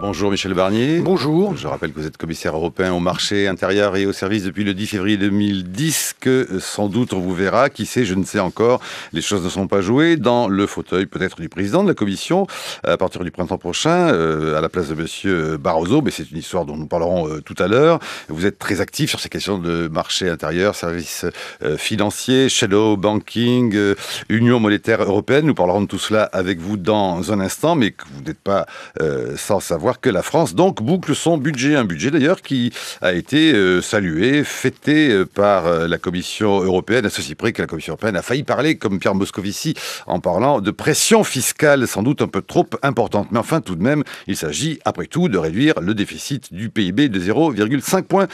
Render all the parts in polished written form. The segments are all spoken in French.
Bonjour Michel Barnier. Bonjour. Je rappelle que vous êtes commissaire européen au marché intérieur et au service depuis le 10 février 2010, que sans doute on vous verra, qui sait, je ne sais encore, les choses ne sont pas jouées, dans le fauteuil peut-être du président de la Commission, à partir du printemps prochain, à la place de monsieur Barroso, mais c'est une histoire dont nous parlerons tout à l'heure. Vous êtes très actif sur ces questions de marché intérieur, services financiers, shadow banking, union monétaire européenne. Nous parlerons de tout cela avec vous dans un instant, mais que vous n'êtes pas sans savoir que la France donc boucle son budget, un budget d'ailleurs qui a été salué, fêté par la Commission européenne, à ceci près que la Commission européenne a failli parler, comme Pierre Moscovici, en parlant de pression fiscale sans doute un peu trop importante. Mais enfin, tout de même, il s'agit après tout de réduire le déficit du PIB de 0,5 points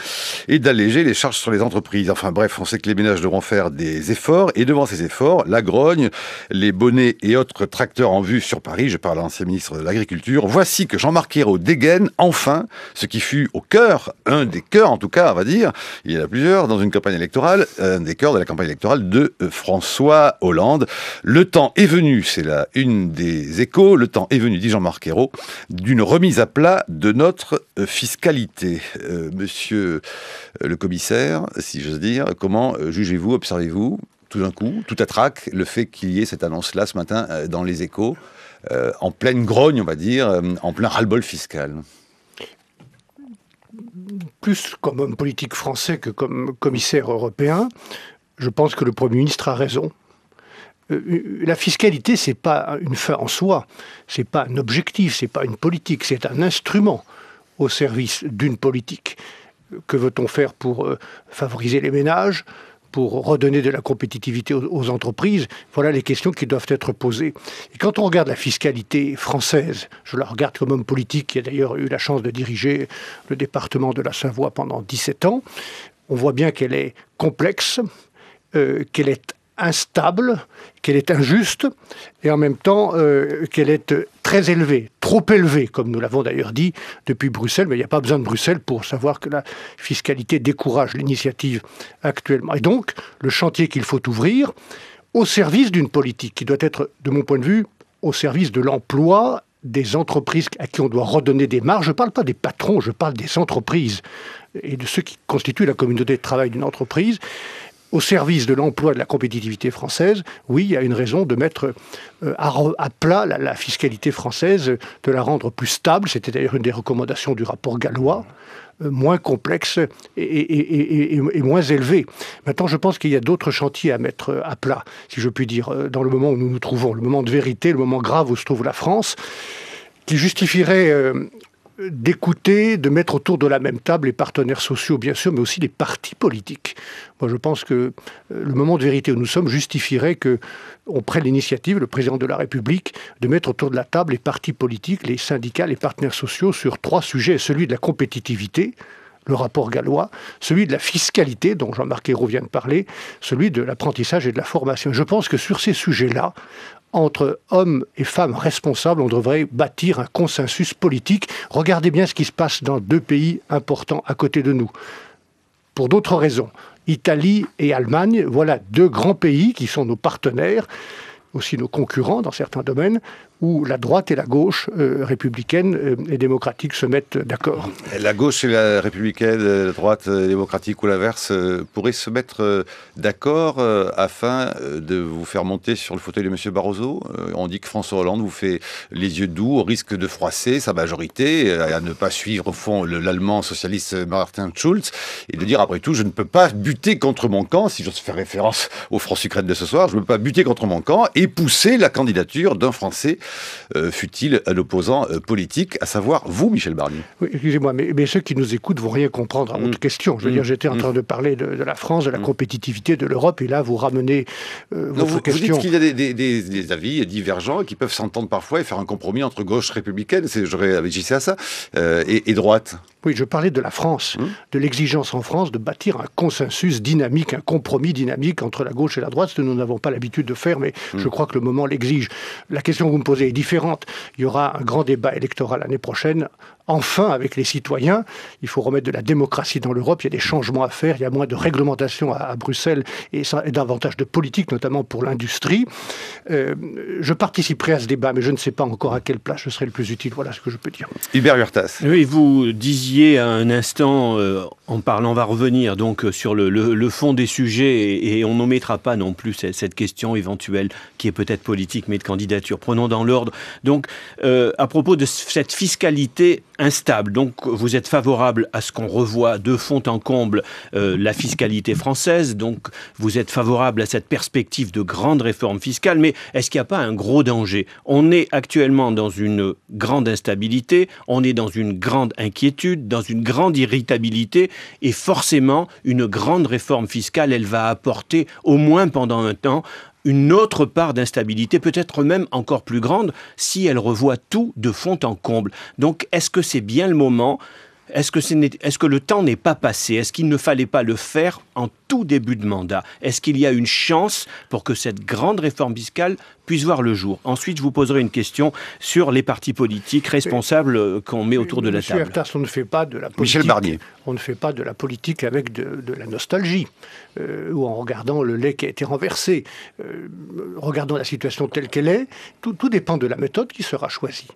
et d'alléger les charges sur les entreprises. Enfin bref, on sait que les ménages devront faire des efforts, et devant ces efforts, la grogne, les bonnets et autres tracteurs en vue sur Paris, je parle à l'ancien ministre de l'Agriculture, voici que Jean-Marc Ayrault dégaine enfin ce qui fut au cœur, un des cœurs en tout cas, on va dire, il y en a plusieurs dans une campagne électorale, un des cœurs de la campagne électorale de François Hollande. Le temps est venu, c'est la une des Échos, le temps est venu, dit Jean-Marc Ayrault, d'une remise à plat de notre fiscalité. Monsieur le commissaire, si j'ose dire, comment jugez-vous, observez-vous, tout d'un coup, tout à trac, le fait qu'il y ait cette annonce-là ce matin dans les Échos, en pleine grogne, on va dire, en plein ras-le-bol fiscal? Plus comme homme politique français que comme commissaire européen, je pense que le Premier ministre a raison. La fiscalité, c'est pas une fin en soi, c'est pas un objectif, c'est pas une politique, c'est un instrument au service d'une politique. Que veut-on faire pour favoriser les ménages, pour redonner de la compétitivité aux entreprises? Voilà les questions qui doivent être posées. Et quand on regarde la fiscalité française, je la regarde comme homme politique qui a d'ailleurs eu la chance de diriger le département de la Savoie pendant 17 ans, on voit bien qu'elle est complexe, qu'elle est instable, qu'elle est injuste, et en même temps qu'elle est très élevée, trop élevée, comme nous l'avons d'ailleurs dit depuis Bruxelles, mais il n'y a pas besoin de Bruxelles pour savoir que la fiscalité décourage l'initiative actuellement. Et donc, le chantier qu'il faut ouvrir au service d'une politique qui doit être, de mon point de vue, au service de l'emploi des entreprises à qui on doit redonner des marges. Je ne parle pas des patrons, je parle des entreprises et de ceux qui constituent la communauté de travail d'une entreprise. Au service de l'emploi et de la compétitivité française, oui, il y a une raison de mettre à plat la fiscalité française, de la rendre plus stable. C'était d'ailleurs une des recommandations du rapport Gallois, moins complexe et moins élevée. Maintenant, je pense qu'il y a d'autres chantiers à mettre à plat, si je puis dire, dans le moment où nous nous trouvons, le moment de vérité, le moment grave où se trouve la France, qui justifierait d'écouter, de mettre autour de la même table les partenaires sociaux, bien sûr, mais aussi les partis politiques. Moi, je pense que le moment de vérité où nous sommes justifierait qu'on prenne l'initiative, le président de la République, de mettre autour de la table les partis politiques, les syndicats, les partenaires sociaux sur 3 sujets. Celui de la compétitivité, le rapport Gallois, celui de la fiscalité, dont Jean-Marc Ayrault vient de parler, celui de l'apprentissage et de la formation. Je pense que sur ces sujets-là, entre hommes et femmes responsables, on devrait bâtir un consensus politique. Regardez bien ce qui se passe dans 2 pays importants à côté de nous. Pour d'autres raisons, Italie et Allemagne, voilà 2 grands pays qui sont nos partenaires, aussi nos concurrents dans certains domaines, où la droite et la gauche républicaine et démocratique se mettent d'accord. La gauche et la républicaine, la droite démocratique ou l'inverse, pourraient se mettre d'accord afin de vous faire monter sur le fauteuil de M. Barroso. On dit que François Hollande vous fait les yeux doux au risque de froisser sa majorité, à ne pas suivre au fond l'allemand socialiste Martin Schulz, et de dire après tout, je ne peux pas buter contre mon camp, si j'ose faire référence au France-Ukraine de ce soir, je ne peux pas buter contre mon camp et pousser la candidature d'un Français, fut-il un opposant politique, à savoir vous, Michel Barnier. Oui, excusez-moi, mais ceux qui nous écoutent vont rien comprendre à votre question. Je veux dire, j'étais en train de parler de la France, de la compétitivité de l'Europe, et là, vous ramenez votre question. Vous dites qu'il y a des avis divergents qui peuvent s'entendre parfois et faire un compromis entre gauche républicaine, j'aurais réfléchi à ça, et droite. Oui, je parlais de la France, de l'exigence en France de bâtir un consensus dynamique, un compromis dynamique entre la gauche et la droite, ce que nous n'avons pas l'habitude de faire, mais je crois que le moment l'exige. La question que vous me posez est différente. Il y aura un grand débat électoral l'année prochaine enfin avec les citoyens. Il faut remettre de la démocratie dans l'Europe, il y a des changements à faire, il y a moins de réglementation à Bruxelles et davantage de politique, notamment pour l'industrie. Je participerai à ce débat, mais je ne sais pas encore à quelle place je serai le plus utile. Voilà ce que je peux dire. Hubert Hurtas. Oui, vous disiez à un instant, en parlant, on va revenir donc sur le fond des sujets et on n'omettra pas non plus cette question éventuelle qui est peut-être politique mais de candidature. Prenons dans l'ordre. Donc, à propos de cette fiscalité instable, donc vous êtes favorable à ce qu'on revoie de fond en comble la fiscalité française, donc vous êtes favorable à cette perspective de grande réforme fiscale, mais est-ce qu'il n'y a pas un gros danger? On est actuellement dans une grande instabilité, on est dans une grande inquiétude, dans une grande irritabilité, et forcément, une grande réforme fiscale, elle va apporter, au moins pendant un temps, une autre part d'instabilité, peut-être même encore plus grande, si elle revoit tout de fond en comble. Donc, est-ce que c'est bien le moment ? Est-ce que le temps n'est pas passé? Est-ce qu'il ne fallait pas le faire en tout début de mandat? Est-ce qu'il y a une chance pour que cette grande réforme fiscale puisse voir le jour? Ensuite, je vous poserai une question sur les partis politiques responsables qu'on met autour de la table. Monsieur Hurtas, on ne fait pas de la politique. Michel Barnier. On ne fait pas de la politique avec de la nostalgie, ou en regardant le lait qui a été renversé. Regardons la situation telle qu'elle est. Tout dépend de la méthode qui sera choisie.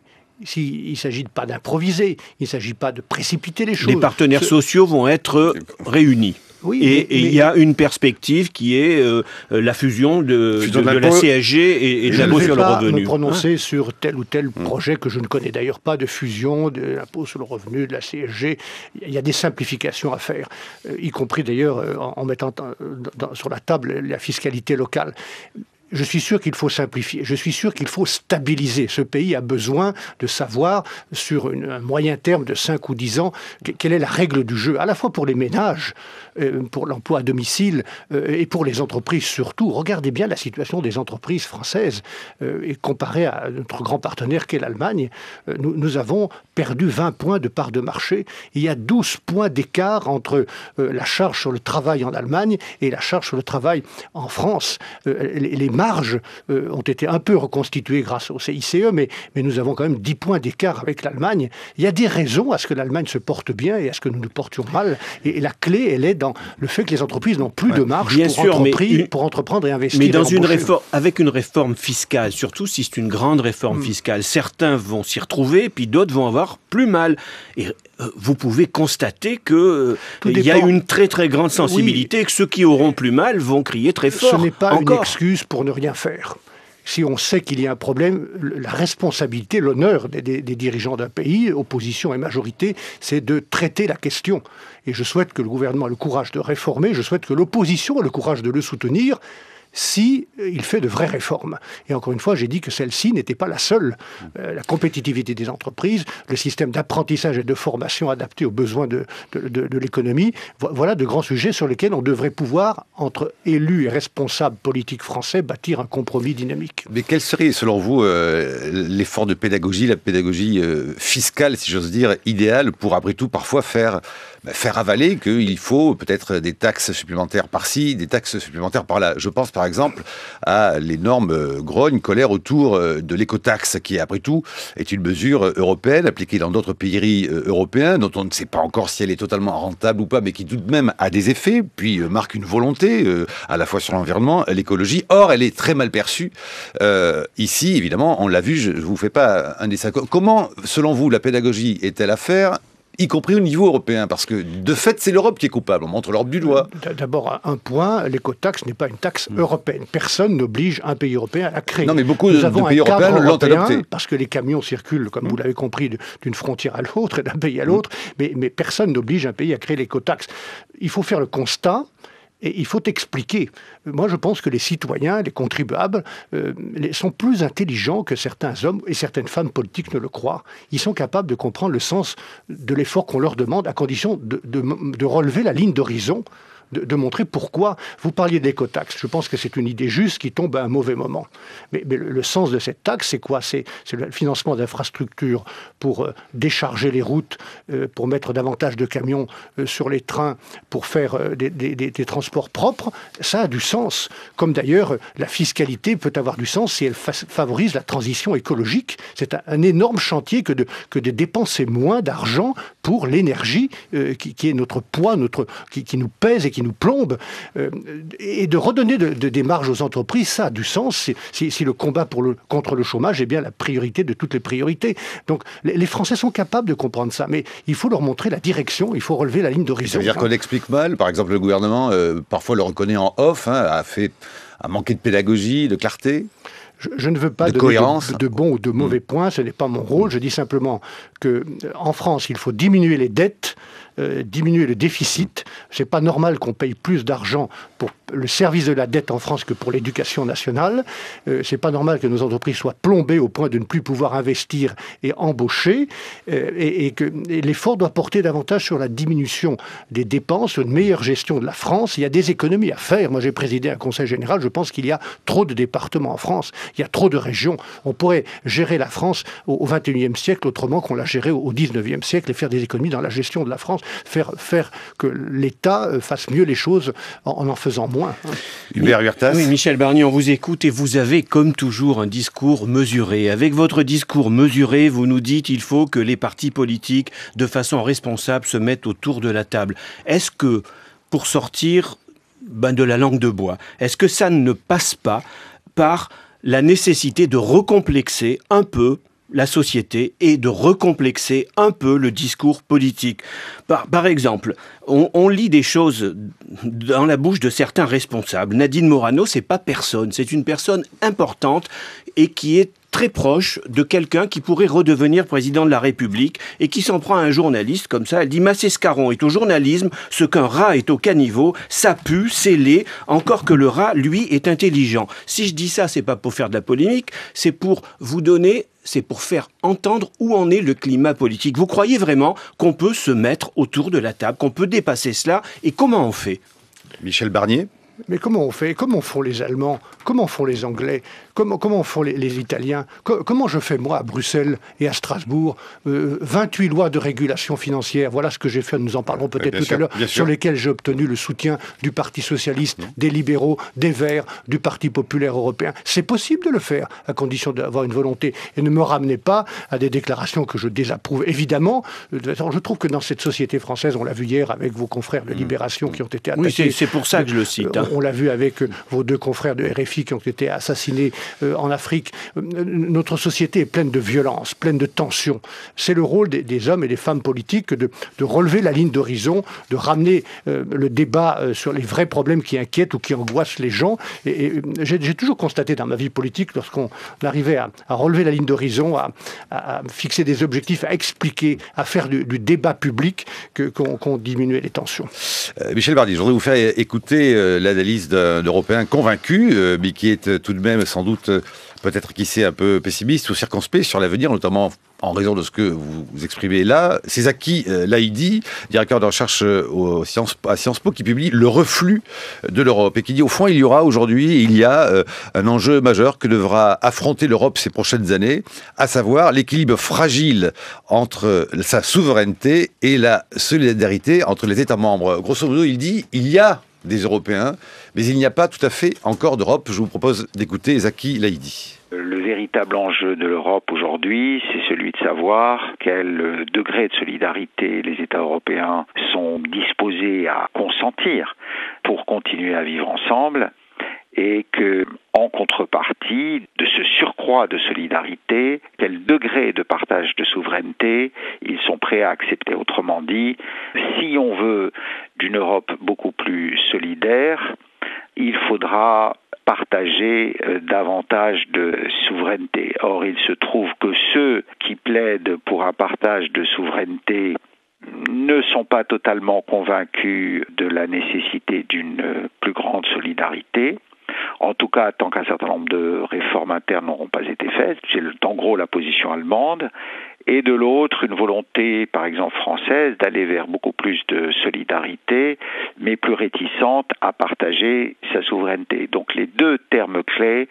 Il ne s'agit pas d'improviser, il ne s'agit pas de précipiter les choses. Les partenaires sociaux vont être réunis. Oui, et il y a une perspective qui est la fusion de la CSG et de l'impôt sur le revenu. Je ne vais pas me prononcer sur tel ou tel projet que je ne connais d'ailleurs pas, de fusion de l'impôt sur le revenu, de la CSG. Il y a des simplifications à faire, y compris d'ailleurs en mettant sur la table la fiscalité locale. Je suis sûr qu'il faut simplifier, je suis sûr qu'il faut stabiliser. Ce pays a besoin de savoir, sur un moyen terme de 5 ou 10 ans, quelle est la règle du jeu, à la fois pour les ménages, pour l'emploi à domicile et pour les entreprises surtout. Regardez bien la situation des entreprises françaises et comparée à notre grand partenaire qu'est l'Allemagne. Nous avons perdu 20 points de part de marché. Il y a 12 points d'écart entre la charge sur le travail en Allemagne et la charge sur le travail en France. Les marges ont été un peu reconstituées grâce au CICE, mais nous avons quand même 10 points d'écart avec l'Allemagne. Il y a des raisons à ce que l'Allemagne se porte bien et à ce que nous nous portions mal. Et la clé, elle est dans le fait que les entreprises n'ont plus de marge pour entreprendre et investir. Mais avec une réforme fiscale, surtout si c'est une grande réforme fiscale, certains vont s'y retrouver, puis d'autres vont avoir plus mal. Et vous pouvez constater qu'il y a une très très grande sensibilité et que ceux qui auront plus mal vont crier très fort. Ce n'est pas une excuse pour ne rien faire. Si on sait qu'il y a un problème, la responsabilité, l'honneur des dirigeants d'un pays, opposition et majorité, c'est de traiter la question. Et je souhaite que le gouvernement ait le courage de réformer, je souhaite que l'opposition ait le courage de le soutenir, si il fait de vraies réformes. Et encore une fois, j'ai dit que celle-ci n'était pas la seule. La compétitivité des entreprises, le système d'apprentissage et de formation adapté aux besoins de l'économie, voilà de grands sujets sur lesquels on devrait pouvoir, entre élus et responsables politiques français, bâtir un compromis dynamique. Mais quel serait, selon vous, l'effort de pédagogie, la pédagogie fiscale, si j'ose dire, idéale pour, après tout, parfois faire avaler qu'il faut peut-être des taxes supplémentaires par-ci, des taxes supplémentaires par-là. Je pense par exemple à l'énorme grogne, colère autour de l'écotaxe, qui après tout est une mesure européenne appliquée dans d'autres pays européens, dont on ne sait pas encore si elle est totalement rentable ou pas, mais qui tout de même a des effets, puis marque une volonté à la fois sur l'environnement, l'écologie. Or, elle est très mal perçue. Ici, évidemment, on l'a vu, je ne vous fais pas un dessin. Comment, selon vous, la pédagogie est-elle à faire, y compris au niveau européen, parce que de fait, c'est l'Europe qui est coupable. On montre l'Europe du doigt. D'abord, un point, l'écotaxe n'est pas une taxe européenne. Personne n'oblige un pays européen à la créer. Non, mais beaucoup de pays européens l'ont adopté. Parce que les camions circulent, comme vous l'avez compris, d'une frontière à l'autre et d'un pays à l'autre, mais personne n'oblige un pays à créer l'écotaxe. Il faut faire le constat. Et il faut expliquer. Moi, je pense que les citoyens, les contribuables, sont plus intelligents que certains hommes et certaines femmes politiques ne le croient. Ils sont capables de comprendre le sens de l'effort qu'on leur demande, à condition de relever la ligne d'horizon de montrer pourquoi. Vous parliez d'écotaxe. Je pense que c'est une idée juste qui tombe à un mauvais moment. Mais le sens de cette taxe, c'est quoi? C'est le financement d'infrastructures pour décharger les routes, pour mettre davantage de camions sur les trains, pour faire des transports propres. Ça a du sens. Comme d'ailleurs, la fiscalité peut avoir du sens si elle favorise la transition écologique. C'est un énorme chantier que de dépenser moins d'argent pour l'énergie qui est notre poids, qui nous pèse et qui nous plombe. Et de redonner des marges aux entreprises, ça a du sens si le combat contre le chômage est bien la priorité de toutes les priorités. Donc les Français sont capables de comprendre ça, mais il faut leur montrer la direction, il faut relever la ligne d'horizon. Ça veut dire qu'on explique mal. Par exemple, le gouvernement, parfois le reconnaît en off, a manqué de pédagogie, de clarté. Je ne veux pas donner de bons ou de mauvais points, ce n'est pas mon rôle. Je dis simplement qu'en France, il faut diminuer les dettes, diminuer le déficit. C'est pas normal qu'on paye plus d'argent pour le service de la dette en France que pour l'éducation nationale. C'est pas normal que nos entreprises soient plombées au point de ne plus pouvoir investir et embaucher. Et l'effort doit porter davantage sur la diminution des dépenses, une meilleure gestion de la France. Il y a des économies à faire. Moi, j'ai présidé un conseil général. Je pense qu'il y a trop de départements en France. Il y a trop de régions. On pourrait gérer la France au XXIe siècle autrement qu'on l'a gérée au XIXe siècle et faire des économies dans la gestion de la France, faire que l'État fasse mieux les choses en faisant moins. Hubert Huertas. Oui, Michel Barnier, on vous écoute et vous avez comme toujours un discours mesuré. Avec votre discours mesuré, vous nous dites qu'il faut que les partis politiques, de façon responsable, se mettent autour de la table. Est-ce que, pour sortir de la langue de bois, est-ce que ça ne passe pas par la nécessité de recomplexer un peu la société et de recomplexer un peu le discours politique. Par exemple, on lit des choses dans la bouche de certains responsables. Nadine Morano, c'est pas personne, c'est une personne importante et qui est très proche de quelqu'un qui pourrait redevenir président de la République et qui s'en prend à un journaliste comme ça. Elle dit « Massescaron est au journalisme ce qu'un rat est au caniveau, ça pue, c'est laid, encore que le rat, lui, est intelligent. » Si je dis ça, c'est pas pour faire de la polémique, c'est pour vous donner... C'est pour faire entendre où en est le climat politique. Vous croyez vraiment qu'on peut se mettre autour de la table, qu'on peut dépasser cela? Et comment on fait? Michel Barnier. Mais comment on fait? Comment font les Allemands? Comment font les Anglais? Comment font les Italiens? Comment je fais, moi, à Bruxelles et à Strasbourg 28 lois de régulation financière. Voilà ce que j'ai fait, nous en parlerons peut-être tout à l'heure, sur lesquelles j'ai obtenu le soutien du Parti Socialiste, des libéraux, des Verts, du Parti Populaire Européen. C'est possible de le faire, à condition d'avoir une volonté. Et ne me ramenez pas à des déclarations que je désapprouve, évidemment. Je trouve que dans cette société française, on l'a vu hier avec vos confrères de Libération qui ont été attaqués. Oui, c'est pour ça que je le cite. On l'a vu avec vos deux confrères de RFI qui ont été assassinés en Afrique. Notre société est pleine de violence, pleine de tensions. C'est le rôle des hommes et des femmes politiques de relever la ligne d'horizon, de ramener le débat sur les vrais problèmes qui inquiètent ou qui angoissent les gens. Et j'ai toujours constaté dans ma vie politique, lorsqu'on arrivait à relever la ligne d'horizon, à fixer des objectifs, à expliquer, à faire du débat public, qu'on diminuait les tensions. Michel Barnier, je voudrais vous faire écouter l'analyse d'un Européen convaincu, mais qui est tout de même sans doute, peut-être qui c'est un peu pessimiste ou circonspect sur l'avenir, notamment en raison de ce que vous exprimez là. C'est Zaki Laïdi, directeur de recherche à Sciences Po, qui publie Le reflux de l'Europe et qui dit au fond, il y a un enjeu majeur que devra affronter l'Europe ces prochaines années, à savoir l'équilibre fragile entre sa souveraineté et la solidarité entre les États membres. Grosso modo, il dit, il y a des Européens, mais il n'y a pas tout à fait encore d'Europe. Je vous propose d'écouter Zaki Laïdi. Le véritable enjeu de l'Europe aujourd'hui, c'est celui de savoir quel degré de solidarité les États européens sont disposés à consentir pour continuer à vivre ensemble, et que, en contrepartie de ce surcroît de solidarité, quel degré de partage de souveraineté ils sont prêts à accepter. Autrement dit, si on veut d'une Europe beaucoup plus solidaire, il faudra partager davantage de souveraineté. Or, il se trouve que ceux qui plaident pour un partage de souveraineté ne sont pas totalement convaincus de la nécessité d'une plus grande solidarité. En tout cas, tant qu'un certain nombre de réformes internes n'auront pas été faites, c'est en gros la position allemande, et de l'autre, une volonté, par exemple française, d'aller vers beaucoup plus de solidarité, mais plus réticente à partager sa souveraineté. Donc les deux termes clés,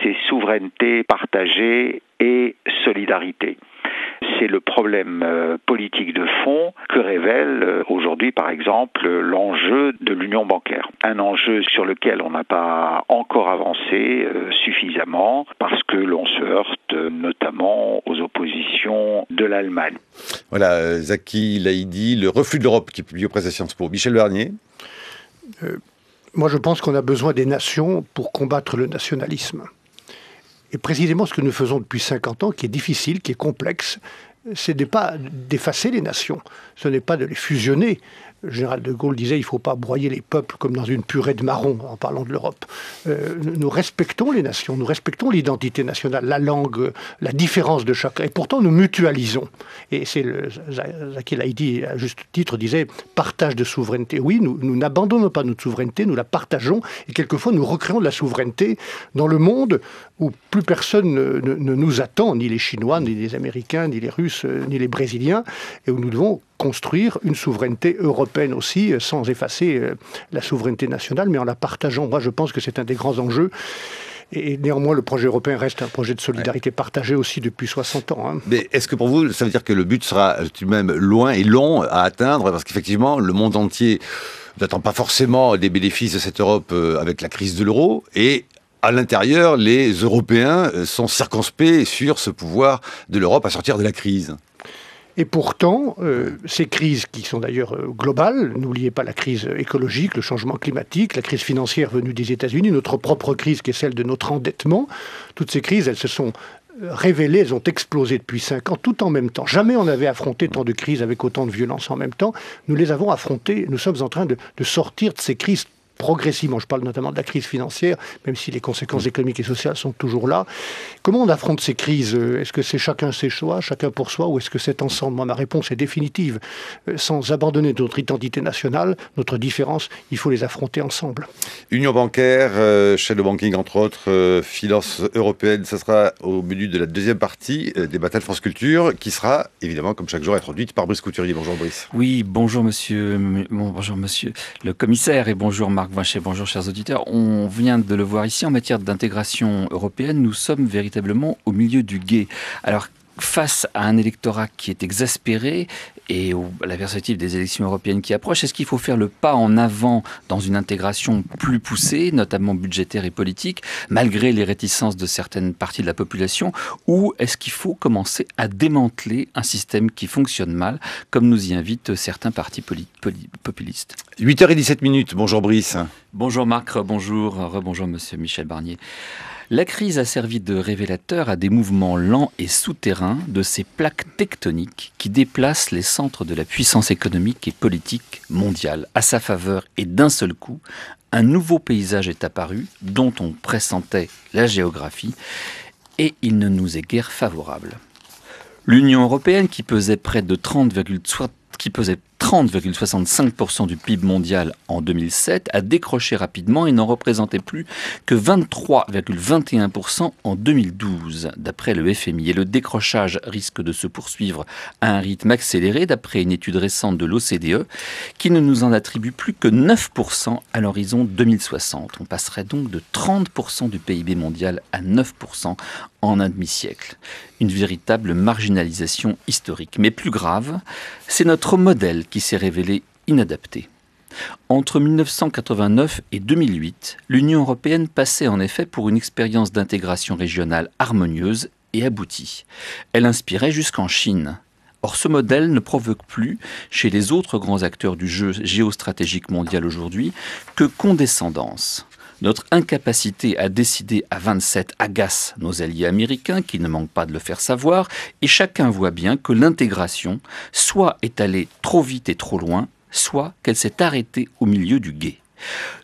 c'est souveraineté partagée et solidarité. C'est le problème politique de fond que révèle aujourd'hui, par exemple, l'enjeu de l'union bancaire. Un enjeu sur lequel on n'a pas encore avancé suffisamment parce que l'on se heurte notamment aux oppositions de l'Allemagne. Voilà, Zaki Laïdi, le reflux de l'Europe qui est publié auprès de Sciences Po. Michel Barnier. Moi, je pense qu'on a besoin des nations pour combattre le nationalisme. Et précisément ce que nous faisons depuis 50 ans, qui est difficile, qui est complexe, ce n'est pas d'effacer les nations, ce n'est pas de les fusionner. Le général de Gaulle disait « il ne faut pas broyer les peuples comme dans une purée de marrons » en parlant de l'Europe. Nous respectons les nations, nous respectons l'identité nationale, la langue, la différence de chacun. Et pourtant, nous mutualisons. Et c'est Zaki Laïdi, à juste titre, disait « partage de souveraineté ». Oui, nous n'abandonnons pas notre souveraineté, nous la partageons. Et quelquefois, nous recréons de la souveraineté dans le monde où plus personne ne nous attend, ni les Chinois, ni les Américains, ni les Russes, ni les Brésiliens, et où nous devons construire une souveraineté européenne aussi, sans effacer la souveraineté nationale, mais en la partageant. Moi, je pense que c'est un des grands enjeux. Et néanmoins, le projet européen reste un projet de solidarité partagée aussi depuis 60 ans. Hein. Mais est-ce que pour vous, ça veut dire que le but sera tout de même loin et long à atteindre? Parce qu'effectivement, le monde entier n'attend pas forcément des bénéfices de cette Europe avec la crise de l'euro. Et à l'intérieur, les Européens sont circonspects sur ce pouvoir de l'Europe à sortir de la crise. Et pourtant, ces crises qui sont d'ailleurs globales, n'oubliez pas la crise écologique, le changement climatique, la crise financière venue des États-Unis, notre propre crise qui est celle de notre endettement, toutes ces crises, elles se sont révélées, elles ont explosé depuis 5 ans, tout en même temps. Jamais on n'avait affronté tant de crises avec autant de violence en même temps. Nous les avons affrontées, nous sommes en train de sortir de ces crises progressivement. Je parle notamment de la crise financière, même si les conséquences économiques et sociales sont toujours là. Comment on affronte ces crises? Est-ce que c'est chacun ses choix, chacun pour soi, ou est-ce que c'est ensemble? Moi, ma réponse est définitive. Sans abandonner notre identité nationale, notre différence, il faut les affronter ensemble. Union bancaire, shadow banking entre autres, finance européenne, ça sera au menu de la deuxième partie des Batailles France Culture, qui sera évidemment, comme chaque jour, introduite par Brice Couturier. Bonjour Brice. Oui, bonjour monsieur le commissaire et bonjour Marc Vincher, bonjour chers auditeurs. On vient de le voir ici, en matière d'intégration européenne, nous sommes véritablement au milieu du gué. Alors, face à un électorat qui est exaspéré et à la perspective des élections européennes qui approchent, est-ce qu'il faut faire le pas en avant dans une intégration plus poussée, notamment budgétaire et politique, malgré les réticences de certaines parties de la population, ou est-ce qu'il faut commencer à démanteler un système qui fonctionne mal, comme nous y invitent certains partis populistes? 8h17, bonjour Brice. Bonjour Marc, rebonjour monsieur Michel Barnier. La crise a servi de révélateur à des mouvements lents et souterrains de ces plaques tectoniques qui déplacent les centres de la puissance économique et politique mondiale. À sa faveur et d'un seul coup, un nouveau paysage est apparu dont on pressentait la géographie et il ne nous est guère favorable. L'Union européenne, qui pesait près de 30,65% du PIB mondial en 2007, a décroché rapidement et n'en représentait plus que 23,21% en 2012, d'après le FMI. Et le décrochage risque de se poursuivre à un rythme accéléré, d'après une étude récente de l'OCDE, qui ne nous en attribue plus que 9% à l'horizon 2060. On passerait donc de 30% du PIB mondial à 9% en un demi-siècle. Une véritable marginalisation historique. Mais plus grave, c'est notre modèle qui s'est révélé inadapté. Entre 1989 et 2008, l'Union européenne passait en effet pour une expérience d'intégration régionale harmonieuse et aboutie. Elle inspirait jusqu'en Chine. Or, ce modèle ne provoque plus, chez les autres grands acteurs du jeu géostratégique mondial aujourd'hui, que condescendance. Notre incapacité à décider à 27 agace nos alliés américains, qui ne manquent pas de le faire savoir, et chacun voit bien que l'intégration soit est allée trop vite et trop loin, soit qu'elle s'est arrêtée au milieu du gué.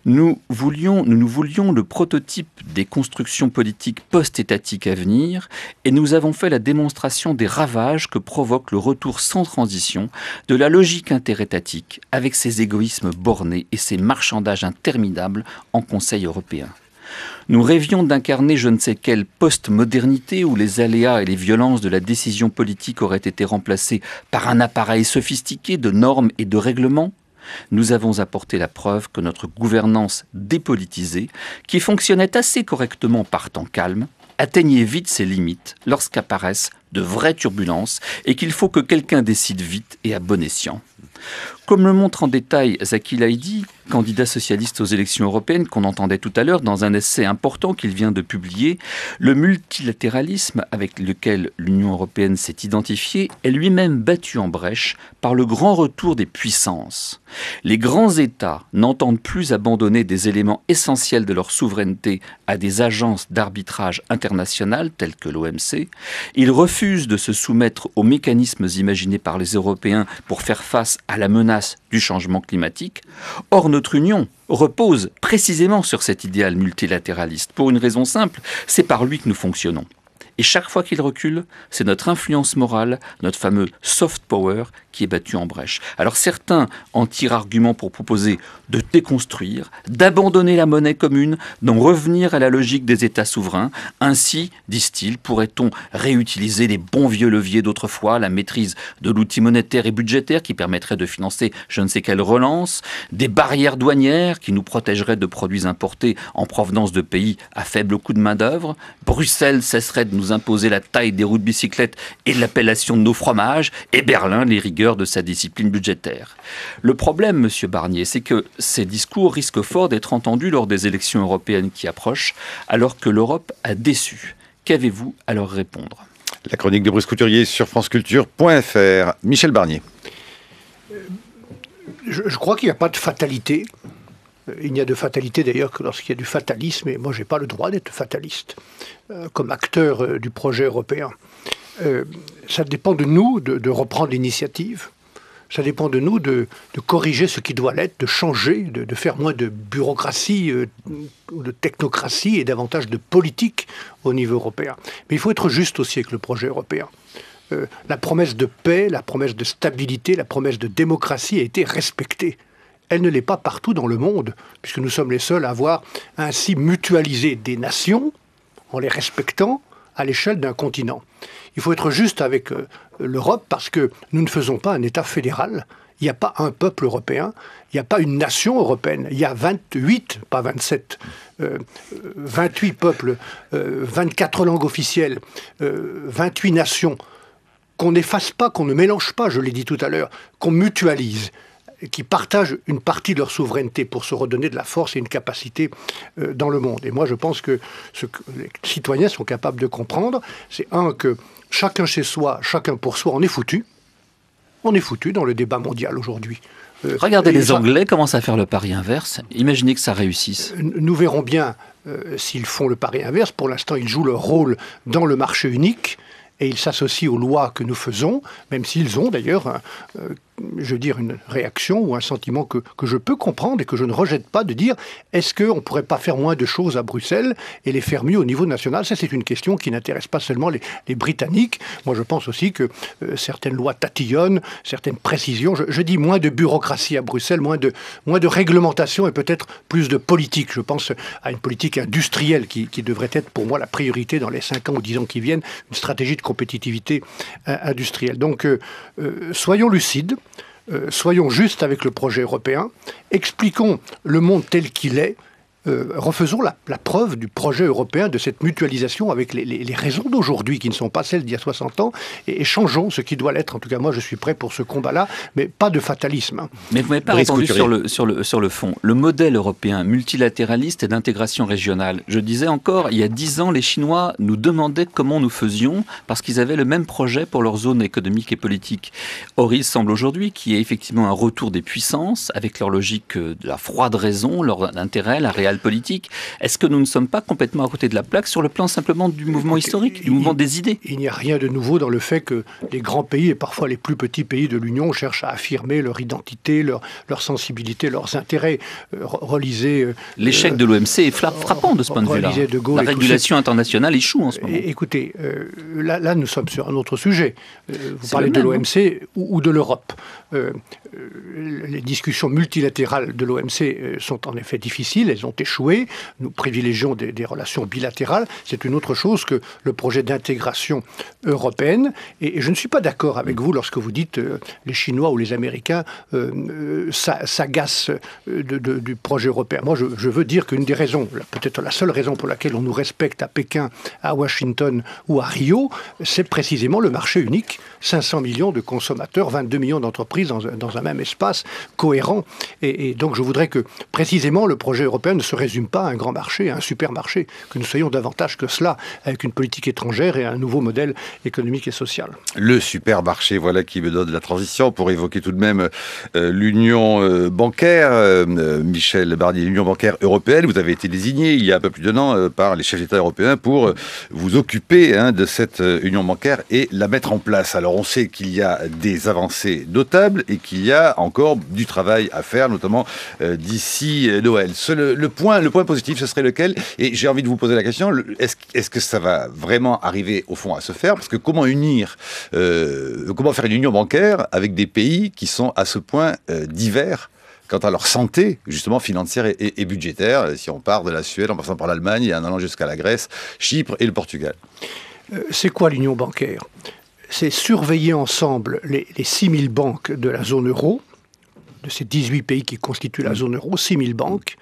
Nous nous voulions le prototype des constructions politiques post-étatiques à venir, et nous avons fait la démonstration des ravages que provoque le retour sans transition de la logique interétatique, avec ses égoïsmes bornés et ses marchandages interminables en Conseil européen. Nous rêvions d'incarner je ne sais quelle post-modernité où les aléas et les violences de la décision politique auraient été remplacés par un appareil sophistiqué de normes et de règlements. Nous avons apporté la preuve que notre gouvernance dépolitisée, qui fonctionnait assez correctement par temps calme, atteignait vite ses limites lorsqu'apparaissent de vraies turbulences et qu'il faut que quelqu'un décide vite et à bon escient. Comme le montre en détail Zaki Laïdi, candidat socialiste aux élections européennes qu'on entendait tout à l'heure dans un essai important qu'il vient de publier, le multilatéralisme avec lequel l'Union européenne s'est identifiée est lui-même battu en brèche par le grand retour des puissances. Les grands États n'entendent plus abandonner des éléments essentiels de leur souveraineté à des agences d'arbitrage internationales telles que l'OMC. Ils refusent de se soumettre aux mécanismes imaginés par les Européens pour faire face à la menace du changement climatique. Or, notre Union repose précisément sur cet idéal multilatéraliste. Pour une raison simple, c'est par lui que nous fonctionnons. Et chaque fois qu'il recule, c'est notre influence morale, notre fameux soft power, qui est battu en brèche. Alors certains en tirent argument pour proposer de déconstruire, d'abandonner la monnaie commune, d'en revenir à la logique des États souverains. Ainsi, disent-ils, pourrait-on réutiliser les bons vieux leviers d'autrefois, la maîtrise de l'outil monétaire et budgétaire qui permettrait de financer je ne sais quelle relance, des barrières douanières qui nous protégeraient de produits importés en provenance de pays à faible coût de main-d'œuvre. Bruxelles cesserait de nous imposer la taille des roues de bicyclette et l'appellation de nos fromages, et Berlin les rigueurs de sa discipline budgétaire. Le problème, monsieur Barnier, c'est que ces discours risquent fort d'être entendus lors des élections européennes qui approchent, alors que l'Europe a déçu. Qu'avez-vous à leur répondre ? La chronique de Brice Couturier sur franceculture.fr. Michel Barnier. Je crois qu'il n'y a pas de fatalité. Il n'y a de fatalité d'ailleurs que lorsqu'il y a du fatalisme, et moi je n'ai pas le droit d'être fataliste comme acteur du projet européen. Ça dépend de nous de reprendre l'initiative. Ça dépend de nous de corriger ce qui doit l'être, de changer, de faire moins de bureaucratie, de technocratie et davantage de politique au niveau européen. Mais il faut être juste aussi avec le projet européen. La promesse de paix, la promesse de stabilité, la promesse de démocratie a été respectée. Elle ne l'est pas partout dans le monde, puisque nous sommes les seuls à avoir ainsi mutualisé des nations en les respectant à l'échelle d'un continent. Il faut être juste avec l'Europe parce que nous ne faisons pas un État fédéral. Il n'y a pas un peuple européen, il n'y a pas une nation européenne. Il y a 28, pas 27, 28 peuples, 24 langues officielles, 28 nations qu'on n'efface pas, qu'on ne mélange pas, je l'ai dit tout à l'heure, qu'on mutualise, qui partagent une partie de leur souveraineté pour se redonner de la force et une capacité dans le monde. Et moi, je pense que ce que les citoyens sont capables de comprendre, c'est que chacun chez soi, chacun pour soi, on est foutu. On est foutu dans le débat mondial aujourd'hui. Regardez les Anglais commencent à faire le pari inverse. Imaginez que ça réussisse. Nous verrons bien s'ils font le pari inverse. Pour l'instant, ils jouent leur rôle dans le marché unique. Et ils s'associent aux lois que nous faisons, même s'ils ont d'ailleurs, une réaction ou un sentiment que je peux comprendre et que je ne rejette pas, de dire est-ce qu'on ne pourrait pas faire moins de choses à Bruxelles et les faire mieux au niveau national ? Ça, c'est une question qui n'intéresse pas seulement les Britanniques. Moi, je pense aussi que certaines lois tatillonnent, certaines précisions. Je dis moins de bureaucratie à Bruxelles, moins de réglementation et peut-être plus de politique. Je pense à une politique industrielle qui devrait être pour moi la priorité dans les 5 ans ou 10 ans qui viennent, une stratégie de compétitivité industrielle. Donc, soyons lucides, soyons justes avec le projet européen, expliquons le monde tel qu'il est, refaisons la preuve du projet européen, de cette mutualisation avec les raisons d'aujourd'hui qui ne sont pas celles d'il y a 60 ans, et changeons ce qui doit l'être. En tout cas, moi, je suis prêt pour ce combat-là, mais pas de fatalisme. Mais vous m'avez pas répondu sur le fond. Le modèle européen multilatéraliste et d'intégration régionale. Je disais encore, il y a 10 ans, les Chinois nous demandaient comment nous faisions, parce qu'ils avaient le même projet pour leur zone économique et politique. Or, il semble aujourd'hui qu'il y ait effectivement un retour des puissances, avec leur logique de la froide raison, leur intérêt, la réelle politique. Est-ce que nous ne sommes pas complètement à côté de la plaque sur le plan simplement du mouvement historique, du mouvement des idées ? Il n'y a rien de nouveau dans le fait que les grands pays et parfois les plus petits pays de l'Union cherchent à affirmer leur identité, leur sensibilité, leurs intérêts. Relisez... L'échec de l'OMC est frappant de ce point de vue-là. La régulation internationale échoue en ce moment. Écoutez, là nous sommes sur un autre sujet. Vous parlez de l'OMC ou de l'Europe. les discussions multilatérales de l'OMC sont en effet difficiles, elles ont échoué. Nous privilégions des relations bilatérales. C'est une autre chose que le projet d'intégration européenne. Et je ne suis pas d'accord avec vous lorsque vous dites les Chinois ou les Américains s'agacent du projet européen. Moi, je veux dire qu'une des raisons, peut-être la seule raison pour laquelle on nous respecte à Pékin, à Washington ou à Rio, c'est précisément le marché unique. 500 millions de consommateurs, 22 millions d'entreprises dans un même espace cohérent. Et donc je voudrais que précisément le projet européen ne se résume pas à un grand marché, à un supermarché, que nous soyons davantage que cela, avec une politique étrangère et un nouveau modèle économique et social. Le supermarché, voilà qui me donne la transition pour évoquer tout de même l'union bancaire. Michel Barnier, l'union bancaire européenne, vous avez été désigné il y a un peu plus d'un an par les chefs d'État européens pour vous occuper de cette union bancaire et la mettre en place. Alors on sait qu'il y a des avancées notables et qu'il y a encore du travail à faire, notamment d'ici Noël. Le point positif, ce serait lequel? Et j'ai envie de vous poser la question, est-ce que ça va vraiment arriver au fond à se faire? Parce que comment faire une union bancaire avec des pays qui sont à ce point divers quant à leur santé, justement, financière et budgétaire, si on part de la Suède, en passant par l'Allemagne et en allant jusqu'à la Grèce, Chypre et le Portugal? C'est quoi l'union bancaire? C'est surveiller ensemble les 6000 banques de la zone euro, de ces 18 pays qui constituent la zone euro, 6000 banques,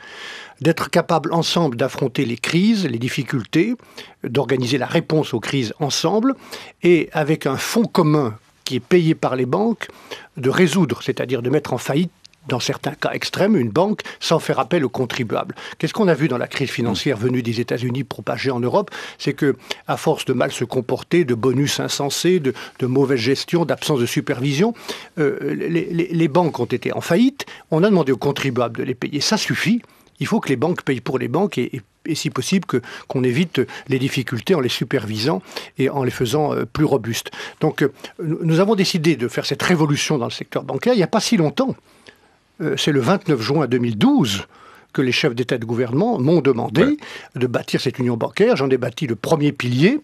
d'être capables ensemble d'affronter les crises, les difficultés, d'organiser la réponse aux crises ensemble, et avec un fonds commun qui est payé par les banques, de résoudre, c'est-à-dire de mettre en faillite, dans certains cas extrêmes, une banque sans faire appel aux contribuables. Qu'est-ce qu'on a vu dans la crise financière venue des États-Unis propagée en Europe? C'est que, à force de mal se comporter, de bonus insensés, de mauvaise gestion, d'absence de supervision, les banques ont été en faillite. On a demandé aux contribuables de les payer. Ça suffit. Il faut que les banques payent pour les banques et si possible qu'on évite les difficultés en les supervisant et en les faisant plus robustes. Donc nous avons décidé de faire cette révolution dans le secteur bancaire il n'y a pas si longtemps. C'est le 29 juin 2012 que les chefs d'État et de gouvernement m'ont demandé de bâtir cette union bancaire. J'en ai bâti le premier pilier.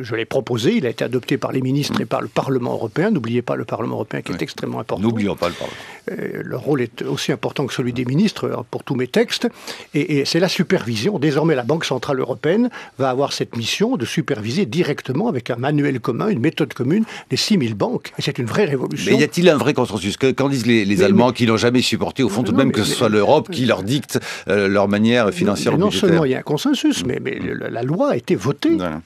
Je l'ai proposé, il a été adopté par les ministres et par le Parlement européen. N'oubliez pas le Parlement européen qui est extrêmement important. N'oublions pas le Parlement. Leur rôle est aussi important que celui des ministres pour tous mes textes. Et c'est la supervision. Désormais, la Banque centrale européenne va avoir cette mission de superviser directement avec un manuel commun, une méthode commune, les 6000 banques. Et c'est une vraie révolution. Mais y a-t-il un vrai consensus? Quand disent les Allemands qui n'ont jamais supporté, au fond, tout de même, que ce soit l'Europe qui leur dicte leur manière financière ou budgétaire? Non seulement il y a un consensus, mais la loi a été votée. Voilà.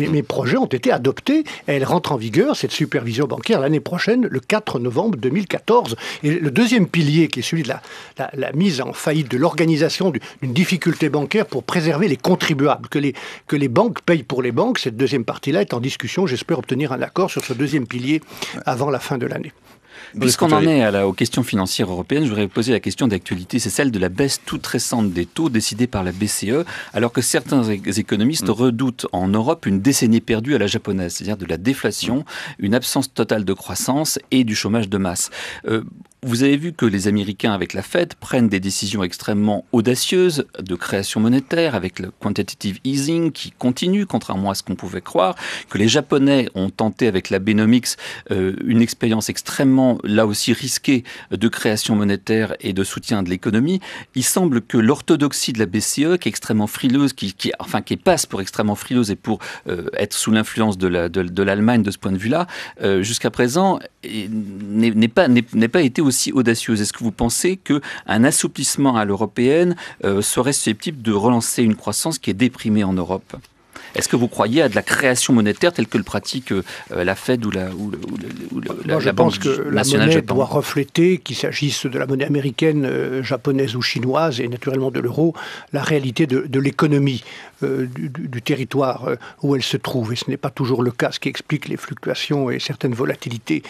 Mes projets ont été adoptés et elle rentre en vigueur, cette supervision bancaire, l'année prochaine, le 4 novembre 2014. Et le deuxième pilier, qui est celui de la mise en faillite de l'organisation d'une difficulté bancaire pour préserver les contribuables, que les banques payent pour les banques, cette deuxième partie-là est en discussion. J'espère obtenir un accord sur ce deuxième pilier avant la fin de l'année. Puisqu'on en est aux questions financières européennes, je voudrais poser la question d'actualité. C'est celle de la baisse toute récente des taux décidée par la BCE, alors que certains économistes redoutent en Europe une décennie perdue à la japonaise, c'est-à-dire de la déflation, une absence totale de croissance et du chômage de masse. Vous avez vu que les Américains, avec la Fed, prennent des décisions extrêmement audacieuses de création monétaire, avec le quantitative easing qui continue, contrairement à ce qu'on pouvait croire, que les Japonais ont tenté avec la Benomics une expérience extrêmement, là aussi, risquée de création monétaire et de soutien de l'économie. Il semble que l'orthodoxie de la BCE, qui est extrêmement frileuse, qui passe pour extrêmement frileuse et pour être sous l'influence de l'Allemagne de ce point de vue-là, jusqu'à présent, n'est pas été aussi audacieuse. Est-ce que vous pensez qu'un assouplissement à l'européenne serait susceptible de relancer une croissance qui est déprimée en Europe ? Est-ce que vous croyez à de la création monétaire telle que le pratique la Fed ou la Banque nationale japonaise ? Je pense que la monnaie Japon doit refléter, qu'il s'agisse de la monnaie américaine, japonaise ou chinoise, et naturellement de l'euro, la réalité de l'économie du territoire où elle se trouve. Et ce n'est pas toujours le cas, ce qui explique les fluctuations et certaines volatilités.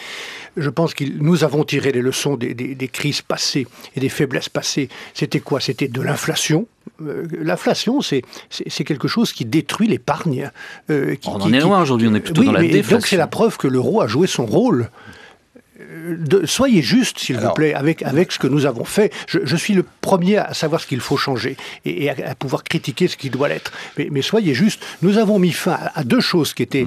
Je pense que nous avons tiré les leçons des crises passées et des faiblesses passées. C'était quoi? C'était de l'inflation. L'inflation, c'est quelque chose qui détruit l'épargne. On en est loin aujourd'hui, on est plutôt dans la déflation. Donc c'est la preuve que l'euro a joué son rôle. soyez juste, s'il vous plaît, avec ce que nous avons fait. Je suis le premier à savoir ce qu'il faut changer et à pouvoir critiquer ce qui doit l'être. Mais soyez juste, nous avons mis fin à deux choses qui étaient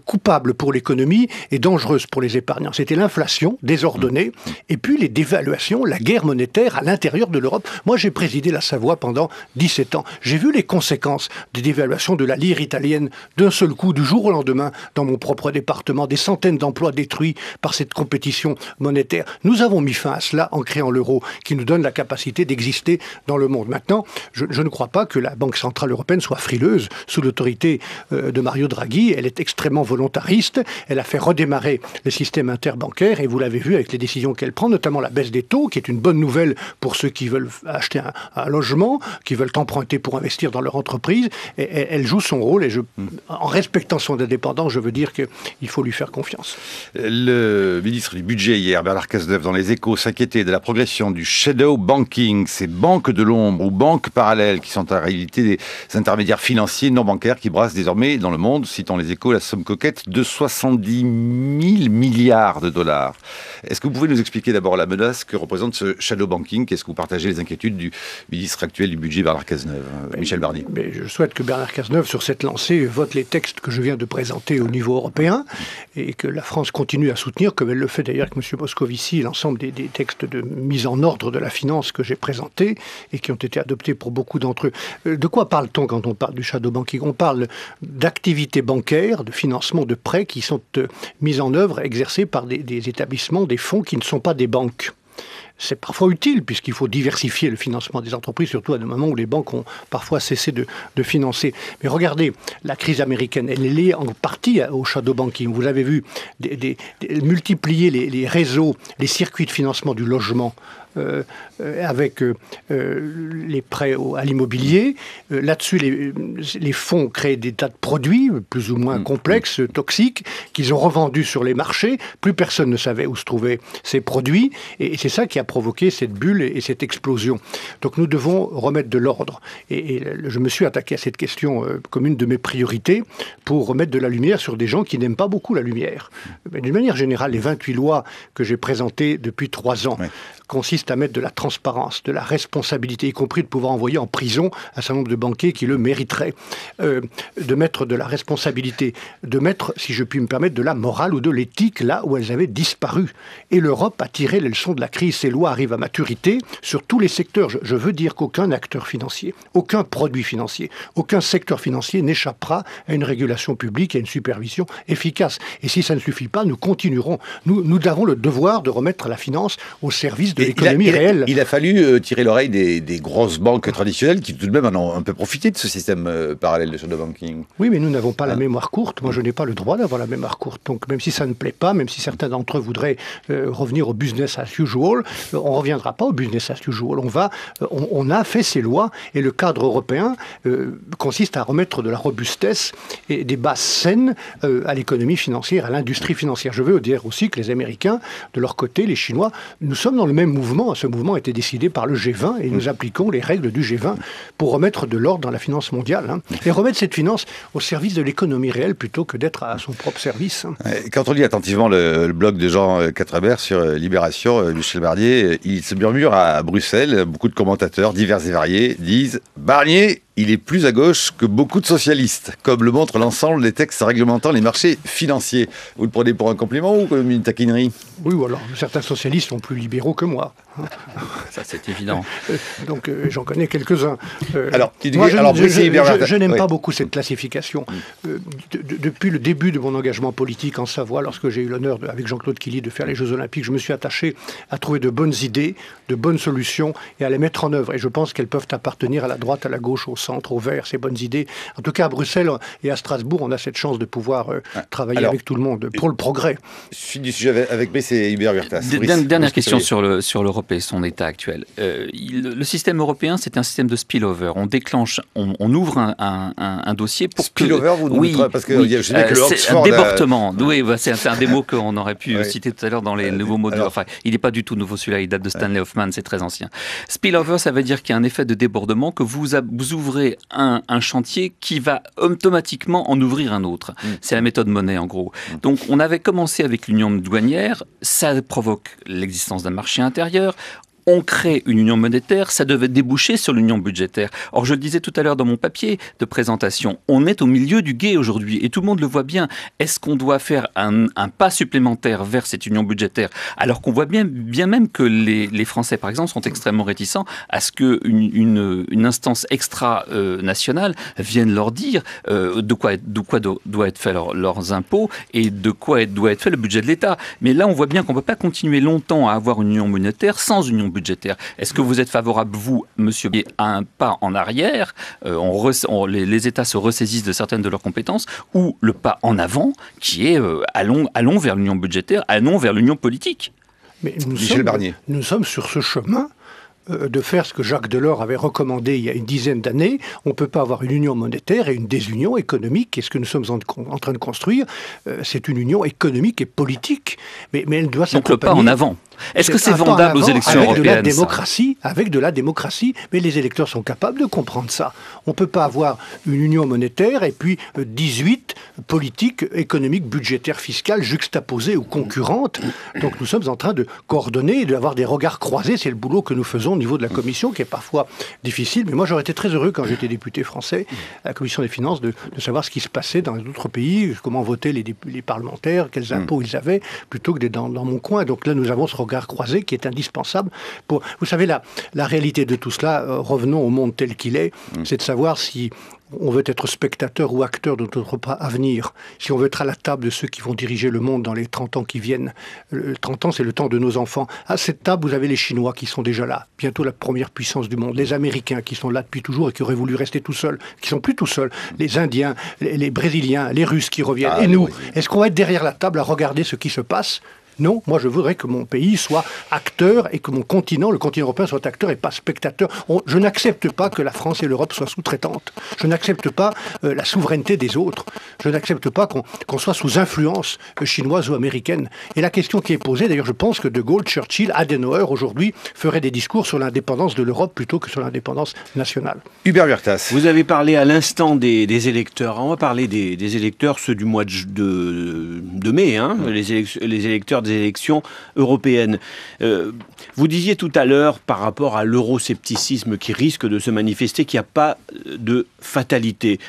coupables pour l'économie et dangereuses pour les épargnants. C'était l'inflation désordonnée et puis les dévaluations, la guerre monétaire à l'intérieur de l'Europe. Moi, j'ai présidé la Savoie pendant 17 ans. J'ai vu les conséquences des dévaluations de la lire italienne d'un seul coup, du jour au lendemain, dans mon propre département, des centaines d'emplois détruits par cette compétition monétaire. Nous avons mis fin à cela en créant l'euro, qui nous donne la capacité d'exister dans le monde. Maintenant, je ne crois pas que la Banque Centrale Européenne soit frileuse. Sous l'autorité de Mario Draghi, elle est extrêmement volontariste. Elle a fait redémarrer le système interbancaire et vous l'avez vu avec les décisions qu'elle prend, notamment la baisse des taux, qui est une bonne nouvelle pour ceux qui veulent acheter un logement, qui veulent emprunter pour investir dans leur entreprise. Et elle joue son rôle et en respectant son indépendance, je veux dire qu'il faut lui faire confiance. Le ministre du Budget hier, Bernard Cazeneuve, dans Les Échos, s'inquiétait de la progression du shadow banking, ces banques de l'ombre ou banques parallèles qui sont en réalité des intermédiaires financiers non bancaires qui brassent désormais dans le monde, citant Les Échos, la somme coquette de 70 000 milliards de dollars. Est-ce que vous pouvez nous expliquer d'abord la menace que représente ce shadow banking? Est-ce que vous partagez les inquiétudes du ministre actuel du Budget, Bernard Cazeneuve, Michel Barnier? Mais je souhaite que Bernard Cazeneuve, sur cette lancée, vote les textes que je viens de présenter au niveau européen et que la France continue à soutenir, comme elle le fait d'ailleurs avec M. Moscovici, l'ensemble des textes de mise en ordre de la finance que j'ai présentés et qui ont été adoptés pour beaucoup d'entre eux. De quoi parle-t-on quand on parle du shadow banking? On parle d'activités bancaires, de financement de prêts qui sont mises en œuvre, exercées par des établissements, des fonds qui ne sont pas des banques. C'est parfois utile, puisqu'il faut diversifier le financement des entreprises, surtout à des moments où les banques ont parfois cessé de financer. Mais regardez, la crise américaine, elle est liée en partie au shadow banking. Vous avez vu multiplier les réseaux, les circuits de financement du logement, avec les prêts à l'immobilier. Là-dessus, les fonds créent des tas de produits, plus ou moins complexes, toxiques, qu'ils ont revendus sur les marchés. Plus personne ne savait où se trouvaient ces produits. Et c'est ça qui a provoqué cette bulle et cette explosion. Donc nous devons remettre de l'ordre. Et je me suis attaqué à cette question comme une de mes priorités pour remettre de la lumière sur des gens qui n'aiment pas beaucoup la lumière. D'une manière générale, les 28 lois que j'ai présentées depuis 3 ans consiste à mettre de la transparence, de la responsabilité, y compris de pouvoir envoyer en prison un certain nombre de banquiers qui le mériteraient, de mettre de la responsabilité, de mettre, si je puis me permettre, de la morale ou de l'éthique là où elles avaient disparu. Et l'Europe a tiré les leçons de la crise. Ces lois arrivent à maturité sur tous les secteurs. Je veux dire qu'aucun acteur financier, aucun produit financier, aucun secteur financier n'échappera à une régulation publique et à une supervision efficace. Et si ça ne suffit pas, nous continuerons. Nous avons le devoir de remettre la finance au service de l'économie réelle. Il a fallu tirer l'oreille des grosses banques traditionnelles qui tout de même en ont un peu profité de ce système parallèle de shadow banking. Oui, mais nous n'avons pas la mémoire courte. Moi, je n'ai pas le droit d'avoir la mémoire courte. Donc, même si ça ne plaît pas, même si certains d'entre eux voudraient revenir au business as usual, on ne reviendra pas au business as usual. On a fait ces lois et le cadre européen consiste à remettre de la robustesse et des bases saines à l'économie financière, à l'industrie financière. Je veux dire aussi que les Américains, de leur côté, les Chinois, nous sommes dans le même mouvement. Ce mouvement a été décidé par le G20 et nous appliquons les règles du G20 pour remettre de l'ordre dans la finance mondiale et remettre cette finance au service de l'économie réelle plutôt que d'être à son propre service. Quand on lit attentivement le blog de Jean Quatrebert sur Libération, Michel Barnier, il se murmure à Bruxelles, beaucoup de commentateurs divers et variés disent « Barnier, il est plus à gauche que beaucoup de socialistes, comme le montre l'ensemble des textes réglementant les marchés financiers. » Vous le prenez pour un compliment ou comme une taquinerie? Oui, ou alors certains socialistes sont plus libéraux que moi. Ça, c'est évident. Donc, j'en connais quelques-uns. Je n'aime pas beaucoup cette classification. Depuis le début de mon engagement politique en Savoie, lorsque j'ai eu l'honneur, avec Jean-Claude Killy, de faire les Jeux Olympiques, je me suis attaché à trouver de bonnes idées, de bonnes solutions et à les mettre en œuvre. Et je pense qu'elles peuvent appartenir à la droite, à la gauche, au centre, au vert, ces bonnes idées. En tout cas, à Bruxelles et à Strasbourg, on a cette chance de pouvoir travailler avec tout le monde pour le progrès. Suite du sujet avec B, c'est Hubert Huertas. Dernière question sur l'Europe et son état actuel. Le système européen, c'est un système de spillover. On déclenche, on ouvre un dossier pour spillover, vous nous parce que je sais que le c'est un débordement. Oui, c'est un des mots qu'on aurait pu citer tout à l'heure dans les nouveaux mots. Enfin, il n'est pas du tout nouveau celui-là, il date de Stanley Hoffman, c'est très ancien. Spillover, ça veut dire qu'il y a un effet de débordement, que vous ouvrez désœuvrer un chantier qui va automatiquement en ouvrir un autre. C'est la méthode Monnet, en gros. Donc, on avait commencé avec l'union douanière, ça provoque l'existence d'un marché intérieur. On crée une union monétaire, ça devait déboucher sur l'union budgétaire. Or, je le disais tout à l'heure dans mon papier de présentation, on est au milieu du gué aujourd'hui et tout le monde le voit bien. Est-ce qu'on doit faire un pas supplémentaire vers cette union budgétaire alors qu'on voit bien même que les Français, par exemple, sont extrêmement réticents à ce qu'une instance extra-nationale vienne leur dire de quoi doit être fait leurs impôts et de quoi doit être fait le budget de l'État. Mais là, on voit bien qu'on ne peut pas continuer longtemps à avoir une union monétaire sans union budgétaire. Est-ce que vous êtes favorable, vous, monsieur, à un pas en arrière, les États se ressaisissent de certaines de leurs compétences, ou le pas en avant, qui est allons vers l'union budgétaire, allons vers l'union politique? Mais Michel Barnier. Nous sommes sur ce chemin de faire ce que Jacques Delors avait recommandé il y a une dizaine d'années. On ne peut pas avoir une union monétaire et une désunion économique. Et ce que nous sommes en train de construire, c'est une union économique et politique. Mais elle doit s'accompagner. Donc le pas en avant. Est-ce que c'est vendable aux élections européennes, avec de la démocratie, mais les électeurs sont capables de comprendre ça. On ne peut pas avoir une union monétaire et puis 18 politiques économiques, budgétaires, fiscales juxtaposées ou concurrentes. Donc nous sommes en train de coordonner et d'avoir des regards croisés. C'est le boulot que nous faisons au niveau de la Commission, qui est parfois difficile. Mais moi, j'aurais été très heureux, quand j'étais député français à la Commission des Finances, de savoir ce qui se passait dans d'autres pays, comment votaient les parlementaires, quels impôts ils avaient, plutôt que d'être dans mon coin. Donc là, nous avons ce regard croisé qui est indispensable pour... Vous savez, la réalité de tout cela, revenons au monde tel qu'il est, c'est de savoir si on veut être spectateur ou acteur de notre avenir, si on veut être à la table de ceux qui vont diriger le monde dans les 30 ans qui viennent. 30 ans, c'est le temps de nos enfants. À cette table, vous avez les Chinois qui sont déjà là, bientôt la première puissance du monde, les Américains qui sont là depuis toujours et qui auraient voulu rester tout seuls, qui sont plus tout seuls, les Indiens, les Brésiliens, les Russes qui reviennent. Et nous, est-ce qu'on va être derrière la table à regarder ce qui se passe ? Non, moi je voudrais que mon pays soit acteur et que mon continent, le continent européen, soit acteur et pas spectateur. Je n'accepte pas que la France et l'Europe soient sous-traitantes. Je n'accepte pas la souveraineté des autres. Je n'accepte pas qu'on soit sous influence chinoise ou américaine. Et la question qui est posée, d'ailleurs je pense que De Gaulle, Churchill, Adenauer aujourd'hui feraient des discours sur l'indépendance de l'Europe plutôt que sur l'indépendance nationale. Hubert Burtas. Vous avez parlé à l'instant des électeurs. On va parler des électeurs, ceux du mois de mai, hein, les électeurs des élections européennes. Vous disiez tout à l'heure, par rapport à l'euroscepticisme qui risque de se manifester, qu'il n'y a pas de fatalité.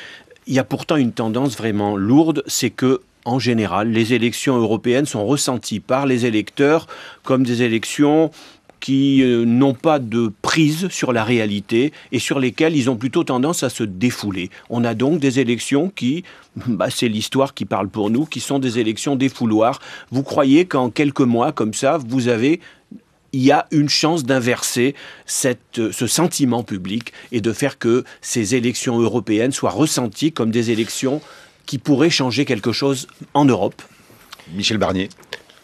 Il y a pourtant une tendance vraiment lourde, c'est que, en général, les élections européennes sont ressenties par les électeurs comme des élections qui n'ont pas de prise sur la réalité et sur lesquelles ils ont plutôt tendance à se défouler. On a donc des élections qui, c'est l'histoire qui parle pour nous, qui sont des élections défouloirs. Vous croyez qu'en quelques mois, comme ça, il y a une chance d'inverser ce sentiment public et de faire que ces élections européennes soient ressenties comme des élections qui pourraient changer quelque chose en Europe? Michel Barnier.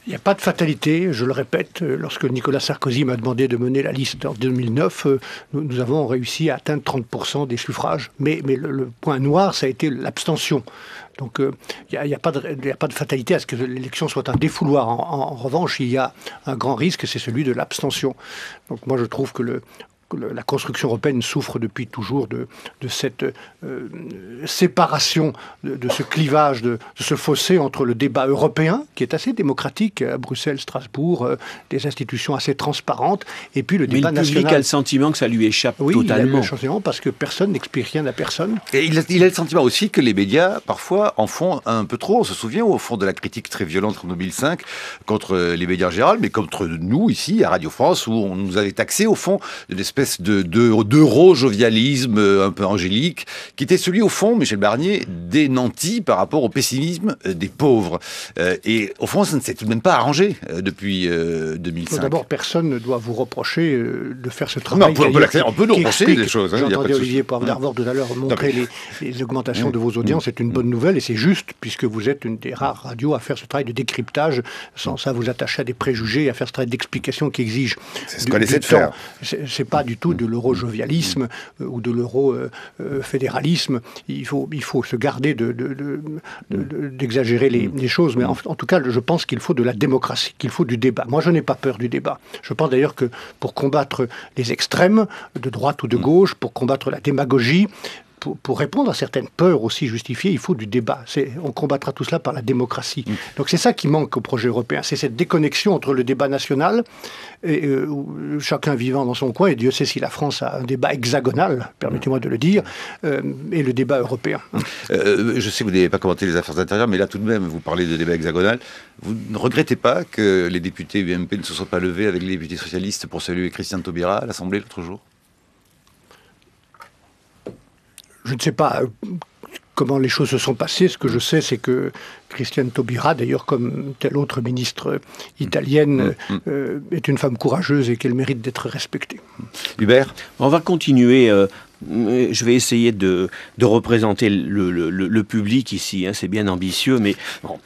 Il n'y a pas de fatalité, je le répète. Lorsque Nicolas Sarkozy m'a demandé de mener la liste en 2009, nous avons réussi à atteindre 30% des suffrages. Mais le point noir, ça a été l'abstention. Donc il n'y a pas de fatalité à ce que l'élection soit un défouloir. En revanche, il y a un grand risque, c'est celui de l'abstention. Donc moi, je trouve que la construction européenne souffre depuis toujours de cette séparation, de ce clivage, de ce fossé entre le débat européen, qui est assez démocratique à Bruxelles, Strasbourg, des institutions assez transparentes, et puis le débat national. Mais le public a le sentiment que ça lui échappe totalement. Oui, il a le sentiment parce que personne n'explique rien à personne. Et il a le sentiment aussi que les médias, parfois, en font un peu trop. On se souvient, au fond, de la critique très violente en 2005 contre les médias en général, mais contre nous, ici, à Radio France, où on nous avait taxé, au fond, d'une espèce d'euro-jovialisme un peu angélique, qui était celui, au fond, Michel Barnier, des nantis par rapport au pessimisme des pauvres. Et au fond, ça ne s'est tout de même pas arrangé depuis 2005. D'abord, personne ne doit vous reprocher de faire ce travail. Non, on peut nous reprocher des choses. J'entendais Olivier Poivre tout à l'heure montrer les augmentations de vos audiences. C'est une bonne nouvelle et c'est juste, puisque vous êtes une des rares radios à faire ce travail de décryptage, sans ça vous attacher à des préjugés, à faire ce travail d'explication qui exige c'est ce qu'on essaie de faire. C'est pas du tout de l'euro-jovialisme ou de l'euro-fédéralisme. Il faut se garder d'exagérer les choses, mais en tout cas, je pense qu'il faut de la démocratie, qu'il faut du débat. Moi, je n'ai pas peur du débat. Je pense d'ailleurs que pour combattre les extrêmes, de droite ou de gauche, pour combattre la démagogie, pour répondre à certaines peurs aussi justifiées, il faut du débat. On combattra tout cela par la démocratie. Donc c'est ça qui manque au projet européen. C'est cette déconnexion entre le débat national, chacun vivant dans son coin, et Dieu sait si la France a un débat hexagonal, permettez-moi de le dire, et le débat européen. Je sais que vous n'avez pas commenté les affaires intérieures, mais là tout de même, vous parlez de débat hexagonal. Vous ne regrettez pas que les députés UMP ne se soient pas levés avec les députés socialistes pour saluer Christiane Taubira à l'Assemblée l'autre jour ? Je ne sais pas comment les choses se sont passées. Ce que je sais, c'est que Christiane Taubira, d'ailleurs comme telle autre ministre italienne, est une femme courageuse et qu'elle mérite d'être respectée. Hubert ? On va continuer. Je vais essayer de représenter le public ici. C'est bien ambitieux, mais bon.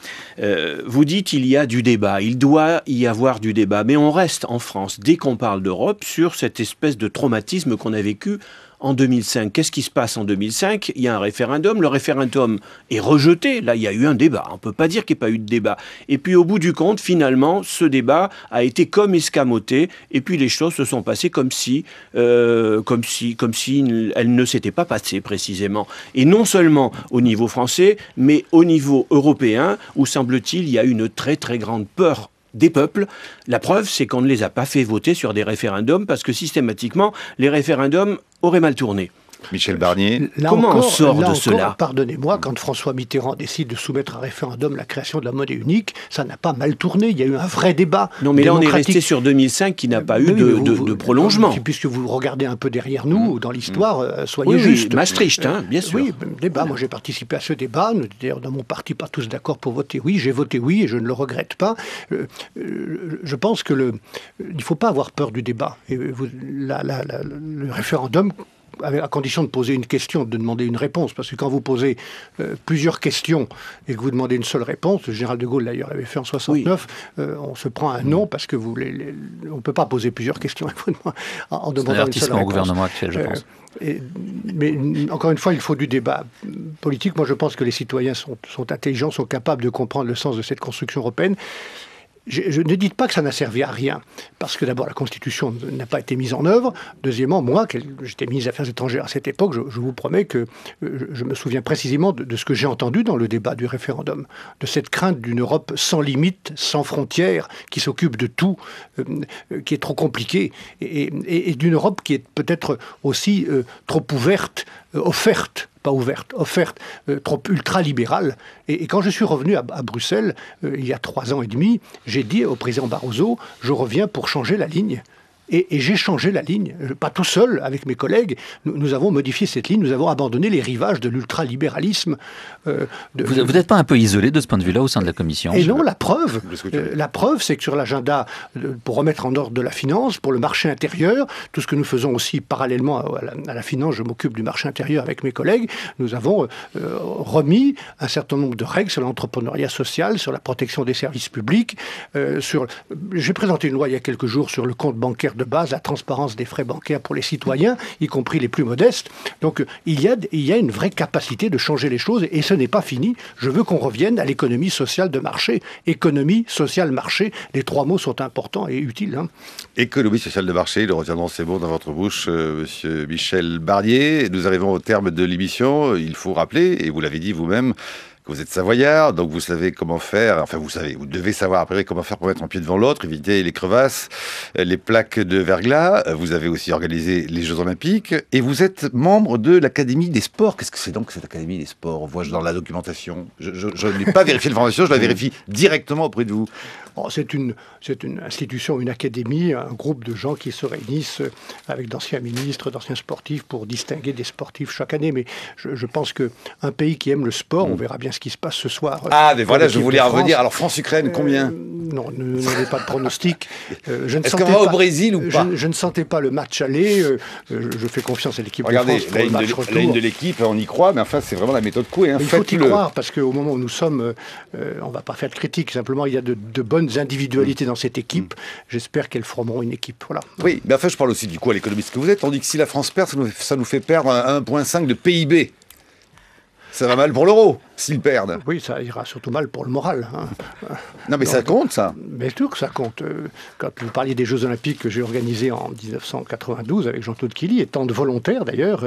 Vous dites il y a du débat. Il doit y avoir du débat. Mais on reste en France, dès qu'on parle d'Europe, sur cette espèce de traumatisme qu'on a vécu en 2005. Qu'est-ce qui se passe en 2005 ? Il y a un référendum. Le référendum est rejeté. Là, il y a eu un débat. On ne peut pas dire qu'il n'y a pas eu de débat. Et puis, au bout du compte, finalement, ce débat a été comme escamoté. Et puis, les choses se sont passées comme si elles ne s'étaient pas passées, précisément. Et non seulement au niveau français, mais au niveau européen, où, semble-t-il, il y a une très, très grande peur des peuples. La preuve, c'est qu'on ne les a pas fait voter sur des référendums parce que systématiquement, les référendums auraient mal tourné. Michel Barnier. Comment on sort de cela ? Pardonnez-moi, quand François Mitterrand décide de soumettre à référendum la création de la monnaie unique, ça n'a pas mal tourné. Il y a eu un vrai débat. Non, mais là, on est resté sur 2005 qui n'a pas eu de prolongement. Puisque vous regardez un peu derrière nous, dans l'histoire, soyez juste. Oui, Maastricht, bien sûr. Oui, débat. Moi, j'ai participé à ce débat. Nous étions dans mon parti pas tous d'accord pour voter oui. J'ai voté oui et je ne le regrette pas. Je pense que il ne faut pas avoir peur du débat. Et le référendum, à condition de poser une question, de demander une réponse. Parce que quand vous posez plusieurs questions et que vous demandez une seule réponse, le général de Gaulle d'ailleurs l'avait fait en 69, on se prend un non parce que on ne peut pas poser plusieurs questions en demandant une seule réponse. C'est un avertissement au gouvernement actuel, je pense. Mais encore une fois, il faut du débat politique. Moi, je pense que les citoyens sont intelligents, sont capables de comprendre le sens de cette construction européenne. Je ne dis pas que ça n'a servi à rien, parce que d'abord la Constitution n'a pas été mise en œuvre. Deuxièmement, moi, j'étais ministre des Affaires étrangères à cette époque, je vous promets que je me souviens précisément de ce que j'ai entendu dans le débat du référendum, de cette crainte d'une Europe sans limite, sans frontières, qui s'occupe de tout, qui est trop compliquée, et d'une Europe qui est peut-être aussi trop offerte, trop ultra-libérale. Et quand je suis revenu à Bruxelles, il y a 3 ans et demi, j'ai dit au président Barroso, je reviens pour changer la ligne. Et j'ai changé la ligne, pas tout seul, avec mes collègues. Nous avons modifié cette ligne, nous avons abandonné les rivages de l'ultralibéralisme. Vous n'êtes pas un peu isolé de ce point de vue-là au sein de la Commission ? Et non, la preuve, c'est que sur l'agenda, pour remettre en ordre de la finance, pour le marché intérieur, tout ce que nous faisons aussi parallèlement à la finance, je m'occupe du marché intérieur avec mes collègues, nous avons remis un certain nombre de règles sur l'entrepreneuriat social, sur la protection des services publics, j'ai présenté une loi il y a quelques jours sur le compte bancaire de base, la transparence des frais bancaires pour les citoyens, y compris les plus modestes. Donc il y a une vraie capacité de changer les choses et ce n'est pas fini. Je veux qu'on revienne à l'économie sociale de marché. Économie, sociale, marché, les 3 mots sont importants et utiles. Économie sociale de marché, nous retiendrons ces mots dans votre bouche, monsieur Michel Barnier. Nous arrivons au terme de l'émission. Il faut rappeler, et vous l'avez dit vous-même, vous êtes savoyard, donc vous savez comment faire, vous devez savoir après comment faire pour mettre un pied devant l'autre, éviter les crevasses, les plaques de verglas. Vous avez aussi organisé les Jeux Olympiques et vous êtes membre de l'Académie des Sports. Qu'est-ce que c'est donc cette Académie des Sports ? On voit dans la documentation. Je n'ai pas vérifié l'information, je la vérifie directement auprès de vous. C'est une institution, une académie, un groupe de gens qui se réunissent avec d'anciens ministres, d'anciens sportifs pour distinguer des sportifs chaque année. Mais je pense qu'un pays qui aime le sport, on verra bien ce qui se passe ce soir. Ah, mais voilà, je voulais revenir. Alors, France-Ukraine, combien Non, ne n'avez pas de pronostic. Est-ce qu'on va au Brésil ou pas? Je ne sentais pas le match aller. Je fais confiance à l'équipe de Regardez, France pour le match retour. la ligne de l'équipe, on y croit, mais enfin, c'est vraiment la méthode Coué. Il faut y croire, parce qu'au moment où nous sommes, on ne va pas faire de critique. Simplement, il y a de bonnes individualités dans cette équipe. J'espère qu'elles formeront une équipe. Voilà. Oui, mais enfin, je parle aussi du coup à l'économiste que vous êtes. On dit que si la France perd, ça nous fait perdre 1,5 de PIB. Ça va mal pour l'euro, s'ils perdent. Oui, ça ira surtout mal pour le moral. Hein. Non, mais ça compte, ça. Bien sûr que ça compte. Quand vous parliez des Jeux Olympiques que j'ai organisés en 1992 avec Jean-Claude Killy, et tant de volontaires d'ailleurs,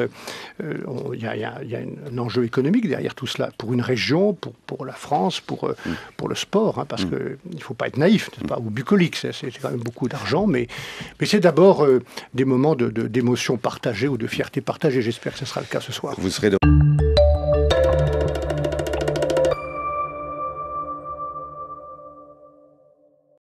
il y a un enjeu économique derrière tout cela, pour une région, pour la France, pour le sport, hein, parce qu'il ne faut pas être naïf, n'est-ce pas, ou bucolique, c'est quand même beaucoup d'argent, mais c'est d'abord des moments d'émotion partagée ou de fierté partagée. J'espère que ce sera le cas ce soir. Vous serez de...